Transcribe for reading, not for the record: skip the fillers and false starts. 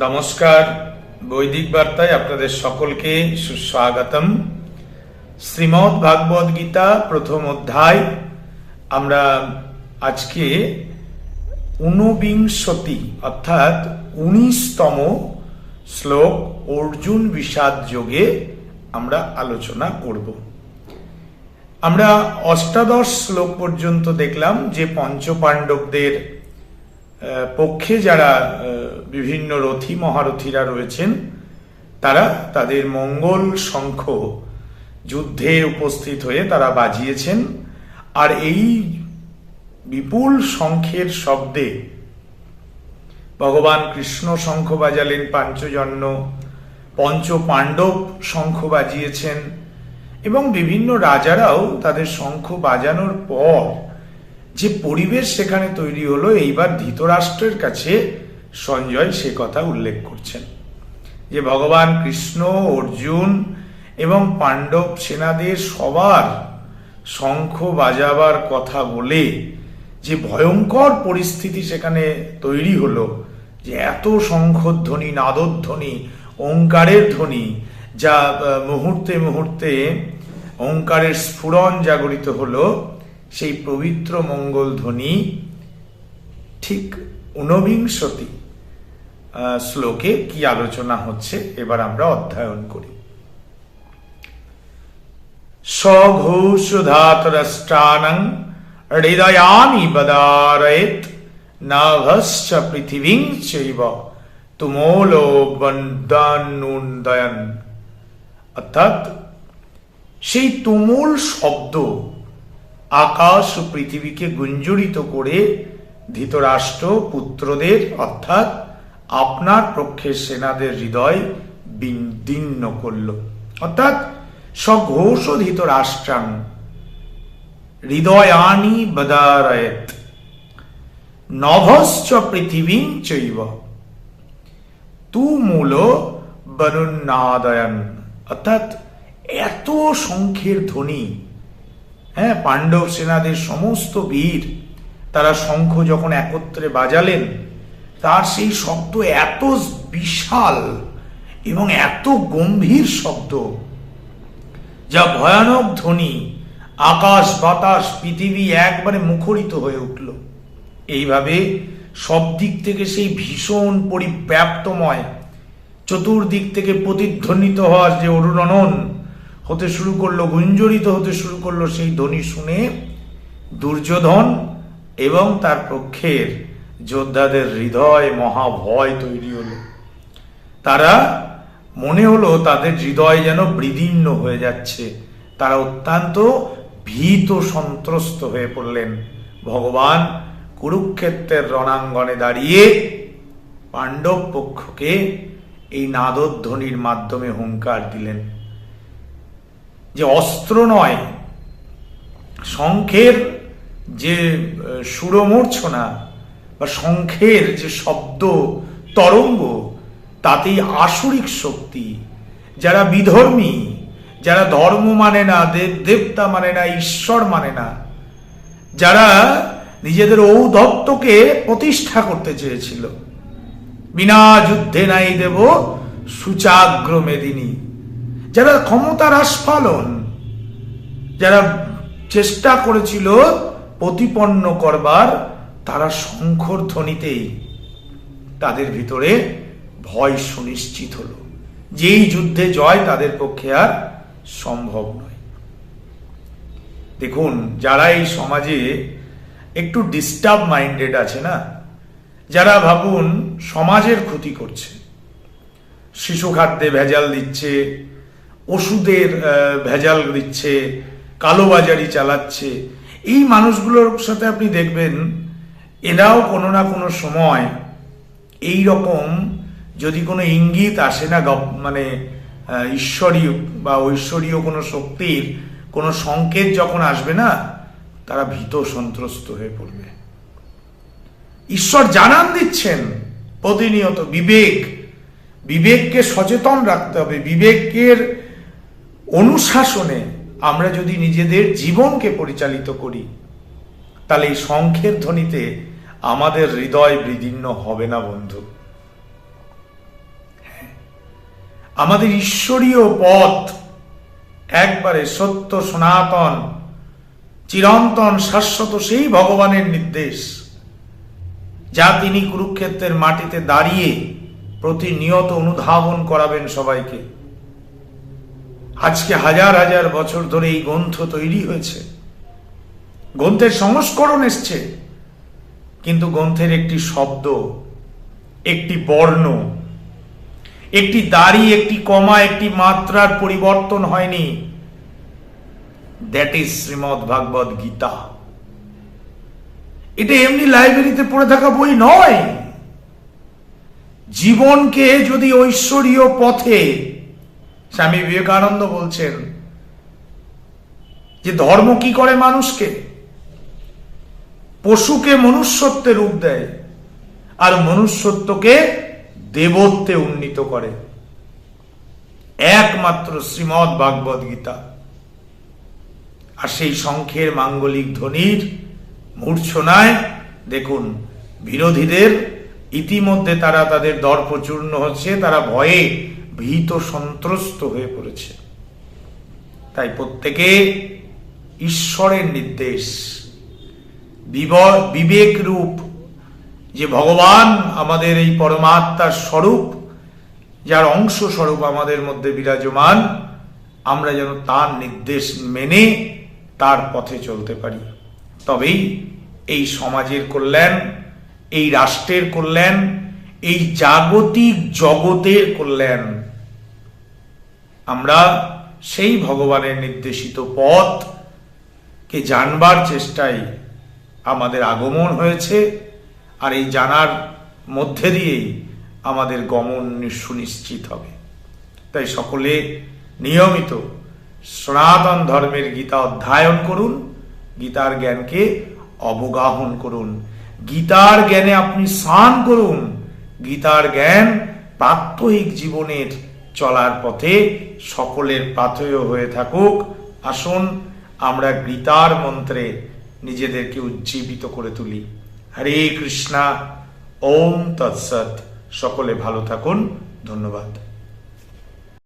নমস্কার, বৈদিক বার্তায় আপনাদের সকলকে সুস্বাগতম। শ্রীমদ্ ভাগবত গীতা প্রথম অধ্যায় আমরা আজকে ঊনবিংশতি অর্থাৎ 19তম শ্লোক অর্জুন বিষাদ যোগে আমরা আলোচনা করব। আমরা অষ্টাদশ শ্লোক পর্যন্ত দেখলাম যে পঞ্চপাণ্ডবদের পক্ষে যারা বিভিন্ন রথী মহারথীরা রয়েছেন তারা তাদের মঙ্গল শঙ্খ যুদ্ধে উপস্থিত হয়ে তারা বাজিয়েছেন। আর এই বিপুল শঙ্খের শব্দে ভগবান কৃষ্ণ শঙ্খ বাজালেন পাঞ্চজন্য, পঞ্চ পাণ্ডব শঙ্খ বাজিয়েছেন এবং বিভিন্ন রাজারাও তাদের শঙ্খ বাজানোর পর যে পরিবেশ সেখানে তৈরি হলো, এইবার ধৃতরাষ্ট্রের কাছে সঞ্জয় সে কথা উল্লেখ করছেন যে ভগবান কৃষ্ণ, অর্জুন এবং পাণ্ডব সেনাদের সবার শঙ্খ বাজাবার কথা বলে যে ভয়ঙ্কর পরিস্থিতি সেখানে তৈরি হলো, যে এত শঙ্খধ্বনি, নাদধ্বনি, ওঙ্কারের ধ্বনি, যা মুহূর্তে মুহূর্তে ওঙ্কারের স্ফুরণ জাগরিত হলো, সেই পবিত্র মঙ্গল ধ্বনি ঠিক ঊনবিংশতি শ্লোকে কি আলোচনা হচ্ছে এবার আমরা অধ্যয়ন করি। সঘোষধাতরাষ্ট্রাণং হৃদয়ানি বদারয়েত নাভশ্চ পৃথিবীং চৈব তুমোলো বন্দানুদয়ন। অর্থাৎ সেই তুমুল শব্দ আকাশ ও পৃথিবীকে গুঞ্জরিত করে ধৃতরাষ্ট্র পুত্রদের অর্থাৎ আপনার পক্ষের সেনাদের হৃদয় বিদীর্ণ করল। অর্থাৎ সঘোষ ধৃতরাষ্ট্রাং হৃদয়ানি বদারয়েত নভশ্চ পৃথিবীং চৈব তুমূল বনুন্নাদয়ন। অর্থাৎ এত শঙ্খের ধ্বনি, পাণ্ডব সেনাদের সমস্ত বীর তারা শঙ্খ যখন একত্রে বাজালেন, তার সেই শব্দ এত বিশাল এবং এত গম্ভীর শব্দ, যা ভয়ানক ধ্বনি, আকাশ বাতাস পৃথিবী একবারে মুখরিত হয়ে উঠল। এইভাবে সব দিক থেকে সেই ভীষণ পরিব্যাপ্তময়, চতুর্দিক থেকে প্রতিধ্বনিত হওয়ার যে অরুণনন হতে শুরু করলো, গুঞ্জরিত হতে শুরু করলো, সেই ধ্বনি শুনে দুর্যোধন এবং তার পক্ষের যোদ্ধাদের হৃদয় মহাভয় তৈরি হলো। তারা মনে হলো তাদের হৃদয় যেন বিদীর্ণ হয়ে যাচ্ছে। তারা অত্যন্ত ভীত সন্ত্রস্ত হয়ে পড়লেন। ভগবান কুরুক্ষেত্রের রণাঙ্গনে দাঁড়িয়ে পাণ্ডব পক্ষকে এই নাদধ্বনির মাধ্যমে হুঙ্কার দিলেন যে অস্ত্র নয়, শঙ্খের যে সুরমূর্ছনা বা শঙ্খের যে শব্দ তরঙ্গ, তাতেই আসুরিক শক্তি, যারা বিধর্মী, যারা ধর্ম মানে না, দেবতা মানে না, ঈশ্বর মানে না, যারা নিজেদের ঔদ্ধত্যকে প্রতিষ্ঠা করতে চেয়েছিল, বিনা যুদ্ধে নাই দেব সুচাগ্র মেদিনী, যারা ক্ষমতার আস্ফালন, যারা চেষ্টা করেছিল প্রতিপন্ন করবার, তারা শঙ্খর ধ্বনিতেই তাদের ভিতরে ভয় সুনিশ্চিত হলো, যেই যুদ্ধে জয় তাদের পক্ষে আর সম্ভব নয়। দেখুন, যারা এই সমাজে একটু ডিস্টার্ব মাইন্ডেড আছে না, যারা ভাবুন সমাজের ক্ষতি করছে, শিশু খাদ্যে ভেজাল দিচ্ছে, ওষুধের ভেজাল দিচ্ছে, কালোবাজারি চালাচ্ছে, এই মানুষগুলোর সাথে আপনি দেখবেন এরাও কোনো না কোনো সময় এই রকম যদি কোনো ইঙ্গিত আসে না, মানে ঈশ্বরীয় বা ঐশ্বরীয় কোনো শক্তির কোনো সংকেত যখন আসবে না, তারা ভীত সন্ত্রস্ত হয়ে পড়বে। ঈশ্বর জানান দিচ্ছেন প্রতিনিয়ত, বিবেককে সচেতন রাখতে হবে। বিবেকের অনুশাসনে আমরা যদি নিজেদের জীবনকে পরিচালিত করি, তাহলে এই শঙ্খের ধ্বনিতে আমাদের হৃদয় বিদীর্ণ হবে না বন্ধু। আমাদের ঈশ্বরীয় পথ একবারে সত্য, সনাতন, চিরন্তন, শাশ্বত সেই ভগবানের নির্দেশ, যা তিনি কুরুক্ষেত্রের মাটিতে দাঁড়িয়ে প্রতিনিয়ত অনুধাবন করাবেন সবাইকে। আজকে হাজার হাজার বছর ধরে এই গ্রন্থ তৈরি হয়েছে, গ্রন্থের সংস্করণ এসছে, কিন্তু গ্রন্থের একটি শব্দ, একটি বর্ণ, একটি দাড়ি, একটি কমা, একটি মাত্রার পরিবর্তন হয়নি। দ্যাট ইজ শ্রীমদ্ ভাগবত গীতা। এটা এমনি লাইব্রেরিতে পড়ে থাকা বই নয়। জীবনকে যদি ঐশ্বরীয় পথে, স্বামী বিবেকানন্দ বলছেন যে ধর্ম কি করে মানুষকে, পশুকে মনুষ্যত্বে রূপ দেয় আর মনুষ্যত্বকে দেবত্বে উন্নীত করে, একমাত্র শ্রীমদ্ ভাগবত গীতা। আর সেই শঙ্খের মাঙ্গলিক ধ্বনির মূর্ছনায় দেখুন বিরোধীদের ইতিমধ্যে তারা তাদের দর্পচূর্ণ হচ্ছে, তারা ভয়ে ভীত সন্ত্রস্ত হয়ে পড়েছে। তাই প্রত্যেকে ঈশ্বরের নির্দেশ, বিবেক রূপ যে ভগবান আমাদের এই পরমাত্মার স্বরূপ, যার অংশ স্বরূপ আমাদের মধ্যে বিরাজমান, আমরা যেন তার নির্দেশ মেনে তার পথে চলতে পারি। তবেই এই সমাজের কল্যাণ, এই রাষ্ট্রের কল্যাণ, এই জাগতিক জগতের কল্যাণ। আমরা সেই ভগবানের নির্দেশিত পথকে জানবার চেষ্টায় আমাদের আগমন হয়েছে, আর এই জানার মধ্যে দিয়েই আমাদের গমন সুনিশ্চিত হবে। তাই সকলে নিয়মিত সনাতন ধর্মের গীতা অধ্যয়ন করুন, গীতার জ্ঞানকে অবগাহন করুন, গীতার জ্ঞানে আপনি স্নান করুন, গীতার জ্ঞান প্রাত্যহিক জীবনের চলার পথে সকলের পাথেয় হয়ে থাকুক। আসুন আমরা গীতার মন্ত্রে নিজেদেরকে উজ্জীবিত করে তুলি। হরে কৃষ্ণা, ওম তৎসৎ। সকলে ভালো থাকুন। ধন্যবাদ।